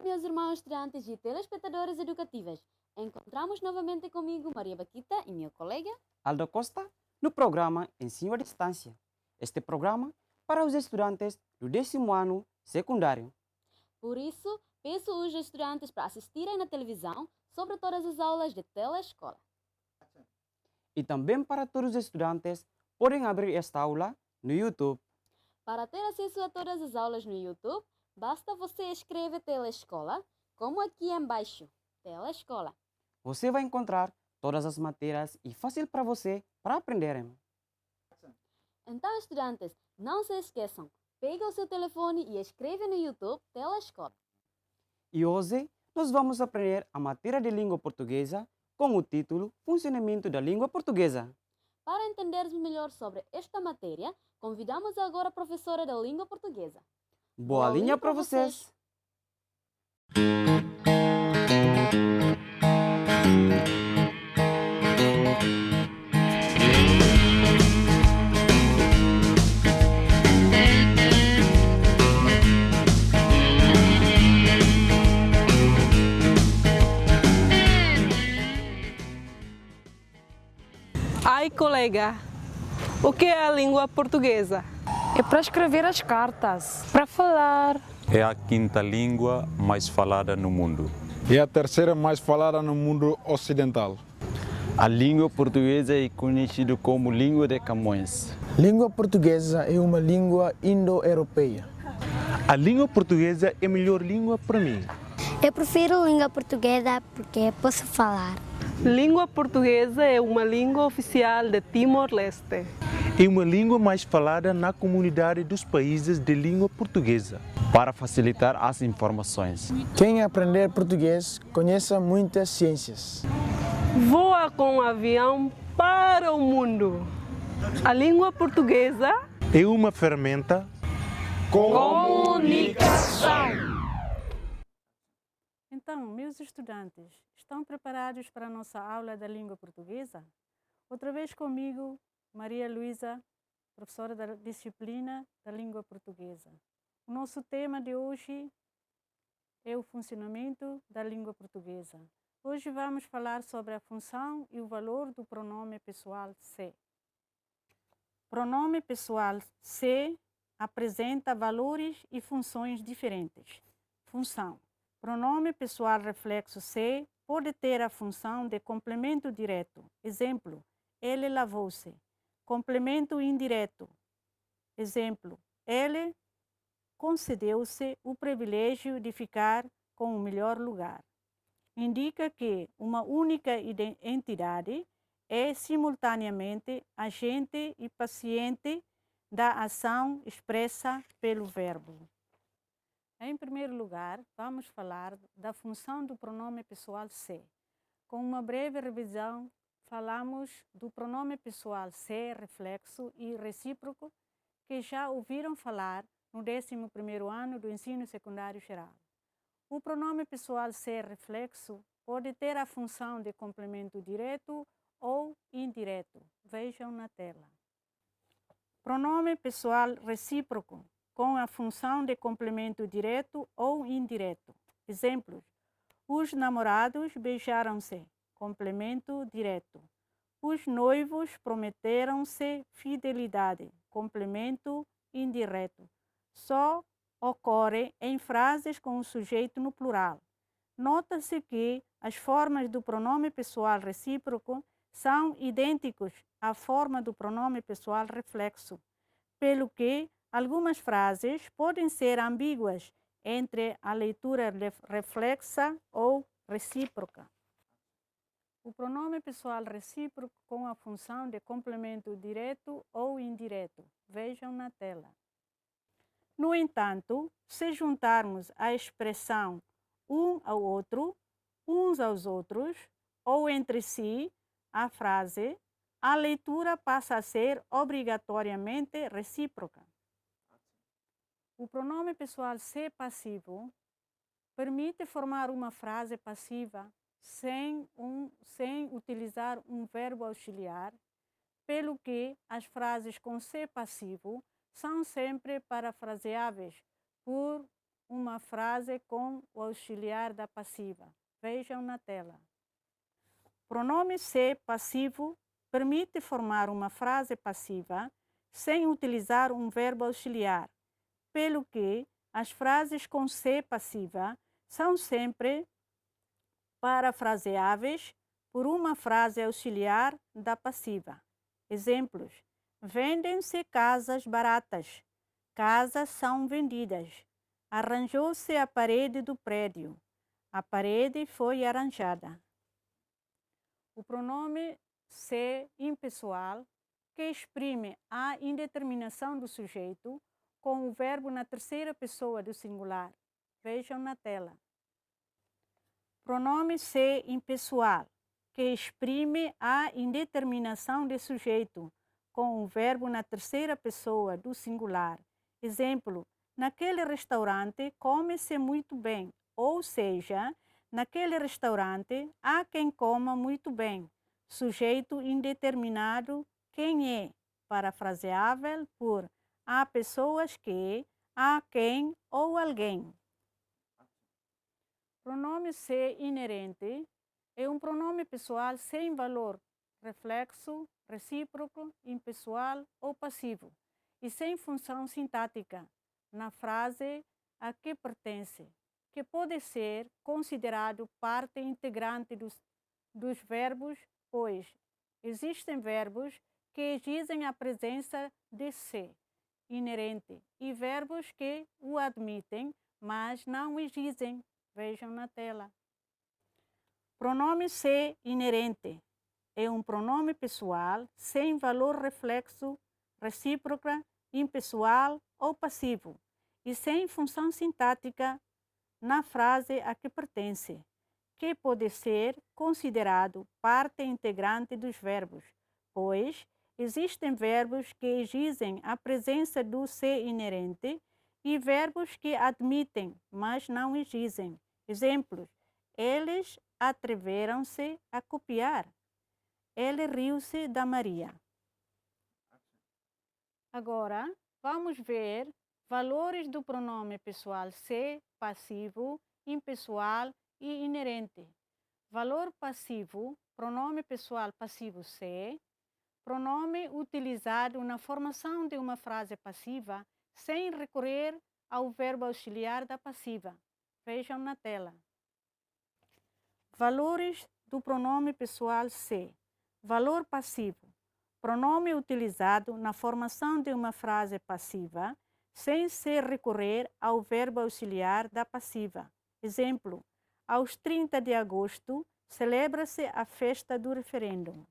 meus irmãos estudantes e telespectadores educativos. Encontramos novamente comigo Maria Baquita e meu colega Aldo Costa no programa Ensino à Distância. Este programa para os estudantes do 10º ano secundário. Por isso, peço os estudantes para assistirem na televisão sobre todas as aulas de telescola. E também para todos os estudantes podem abrir esta aula no YouTube. Para ter acesso a todas as aulas no YouTube, basta você escrever Telescola, como aqui embaixo, Telescola. Você vai encontrar todas as matérias e fácil para você para aprenderem. Então, estudantes, não se esqueçam, pega o seu telefone e escreve no YouTube Telescola. E hoje nós vamos aprender a matéria de língua portuguesa com o título Funcionamento da Língua Portuguesa. Para entendermos melhor sobre esta matéria, convidamos agora a professora da língua portuguesa. Boa linha para vocês! Ai, colega, o que é a língua portuguesa? É para escrever as cartas. Para falar. É a quinta língua mais falada no mundo. É a terceira mais falada no mundo ocidental. A língua portuguesa é conhecida como língua de Camões. Língua portuguesa é uma língua indo-europeia. A língua portuguesa é a melhor língua para mim. Eu prefiro a língua portuguesa porque posso falar. Língua portuguesa é uma língua oficial de Timor-Leste. É uma língua mais falada na comunidade dos países de língua portuguesa. Para facilitar as informações. Quem aprender português conhece muitas ciências. Voa com um avião para o mundo. A língua portuguesa é uma ferramenta comunicação. Então, meus estudantes, estão preparados para a nossa aula da língua portuguesa? Outra vez comigo, Maria Luísa, professora da disciplina da língua portuguesa. O nosso tema de hoje é o funcionamento da língua portuguesa. Hoje vamos falar sobre a função e o valor do pronome pessoal se. Pronome pessoal se apresenta valores e funções diferentes. Função. Pronome pessoal reflexo se pode ter a função de complemento direto. Exemplo, ele lavou-se. Complemento indireto. Exemplo, ele concedeu-se o privilégio de ficar com o melhor lugar. Indica que uma única entidade é simultaneamente agente e paciente da ação expressa pelo verbo. Em primeiro lugar, vamos falar da função do pronome pessoal se. Com uma breve revisão, falamos do pronome pessoal se, reflexo e recíproco, que já ouviram falar no 11º ano do ensino secundário geral. O pronome pessoal se, reflexo, pode ter a função de complemento direto ou indireto. Vejam na tela. Pronome pessoal recíproco, com a função de complemento direto ou indireto. Exemplos: os namorados beijaram-se, complemento direto. Os noivos prometeram-se fidelidade, complemento indireto. Só ocorre em frases com o sujeito no plural. Nota-se que as formas do pronome pessoal recíproco são idênticos à forma do pronome pessoal reflexo, pelo que algumas frases podem ser ambíguas entre a leitura reflexa ou recíproca. O pronome pessoal recíproco com a função de complemento direto ou indireto. Vejam na tela. No entanto, se juntarmos a expressão um ao outro, uns aos outros, ou entre si, a frase, a leitura passa a ser obrigatoriamente recíproca. O pronome pessoal se passivo permite formar uma frase passiva sem utilizar um verbo auxiliar, pelo que as frases com se passivo são sempre parafraseáveis por uma frase com o auxiliar da passiva. Vejam na tela. Pronome se passivo permite formar uma frase passiva sem utilizar um verbo auxiliar, pelo que as frases com se passiva são sempre parafraseáveis por uma frase auxiliar da passiva. Exemplos: vendem-se casas baratas, casas são vendidas. Arranjou-se a parede do prédio, a parede foi arranjada. O pronome se impessoal, que exprime a indeterminação do sujeito com o verbo na terceira pessoa do singular. Vejam na tela. Pronome se impessoal, que exprime a indeterminação do sujeito com o verbo na terceira pessoa do singular. Exemplo: naquele restaurante come-se muito bem, ou seja, naquele restaurante há quem coma muito bem. Sujeito indeterminado, quem é, parafraseável por há pessoas que, há quem ou alguém. Pronome se inerente é um pronome pessoal sem valor reflexo, recíproco, impessoal ou passivo e sem função sintática na frase a que pertence, que pode ser considerado parte integrante dos verbos, pois existem verbos que exigem a presença de se inerente e verbos que o admitem, mas não exigem. Vejam na tela. Pronome se inerente é um pronome pessoal sem valor reflexo, recíproca, impessoal ou passivo e sem função sintática na frase a que pertence, que pode ser considerado parte integrante dos verbos, pois existem verbos que exigem a presença do se inerente e verbos que admitem, mas não exigem. Exemplos: eles atreveram-se a copiar. Ele riu-se da Maria. Agora, vamos ver valores do pronome pessoal se, passivo, impessoal e inerente. Valor passivo, pronome pessoal passivo se, pronome utilizado na formação de uma frase passiva sem recorrer ao verbo auxiliar da passiva. Vejam na tela. Valores do pronome pessoal se. Valor passivo, pronome utilizado na formação de uma frase passiva sem se recorrer ao verbo auxiliar da passiva. Exemplo: aos 30 de agosto celebra-se a festa do referêndum.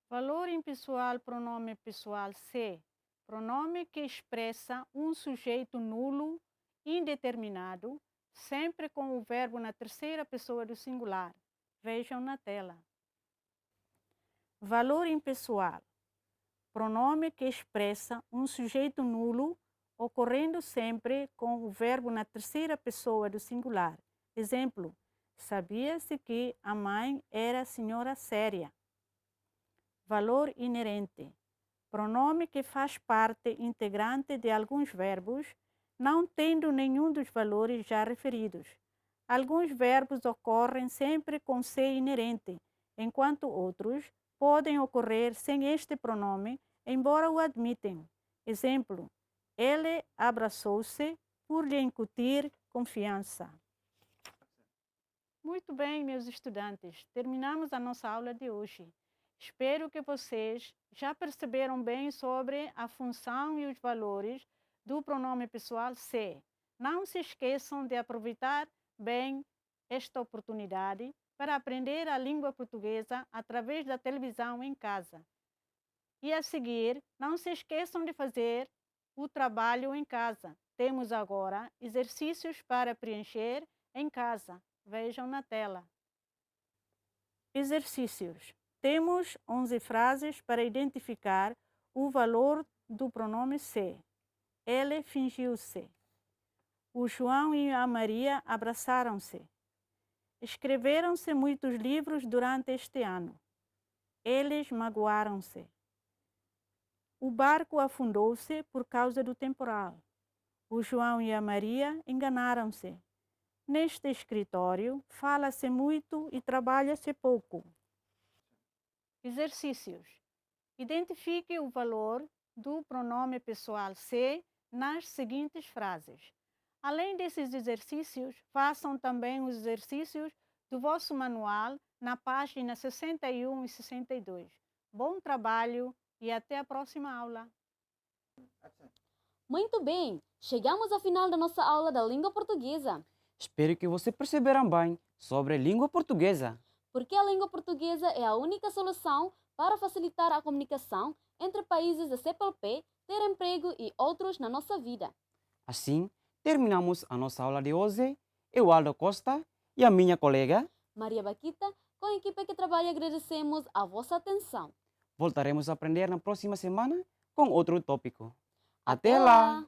Valor impessoal, pronome pessoal se, pronome que expressa um sujeito nulo, indeterminado, sempre com o verbo na terceira pessoa do singular. Vejam na tela. Valor impessoal, pronome que expressa um sujeito nulo, ocorrendo sempre com o verbo na terceira pessoa do singular. Exemplo: sabia-se que a mãe era senhora séria. Valor inerente, pronome que faz parte integrante de alguns verbos, não tendo nenhum dos valores já referidos. Alguns verbos ocorrem sempre com se inerente, enquanto outros podem ocorrer sem este pronome, embora o admitem. Exemplo: ele abraçou-se por lhe incutir confiança. Muito bem, meus estudantes, terminamos a nossa aula de hoje. Espero que vocês já perceberam bem sobre a função e os valores do pronome pessoal se. Não se esqueçam de aproveitar bem esta oportunidade para aprender a língua portuguesa através da televisão em casa. E a seguir, não se esqueçam de fazer o trabalho em casa. Temos agora exercícios para preencher em casa. Vejam na tela. Exercícios. Temos 11 frases para identificar o valor do pronome se. Ele fingiu-se. O João e a Maria abraçaram-se. Escreveram-se muitos livros durante este ano. Eles magoaram-se. O barco afundou-se por causa do temporal. O João e a Maria enganaram-se. Neste escritório, fala-se muito e trabalha-se pouco. Exercícios. Identifique o valor do pronome pessoal se nas seguintes frases. Além desses exercícios, façam também os exercícios do vosso manual na página 61 e 62. Bom trabalho e até a próxima aula. Muito bem, chegamos ao final da nossa aula da língua portuguesa. Espero que você perceberam bem sobre a língua portuguesa. Porque a língua portuguesa é a única solução para facilitar a comunicação entre países da CPLP, ter emprego e outros na nossa vida. Assim, terminamos a nossa aula de hoje. Eu, Aldo Costa, e a minha colega Maria Baquita, com a equipe que trabalha, agradecemos a vossa atenção. voltaremos a aprender na próxima semana com outro tópico. Até lá!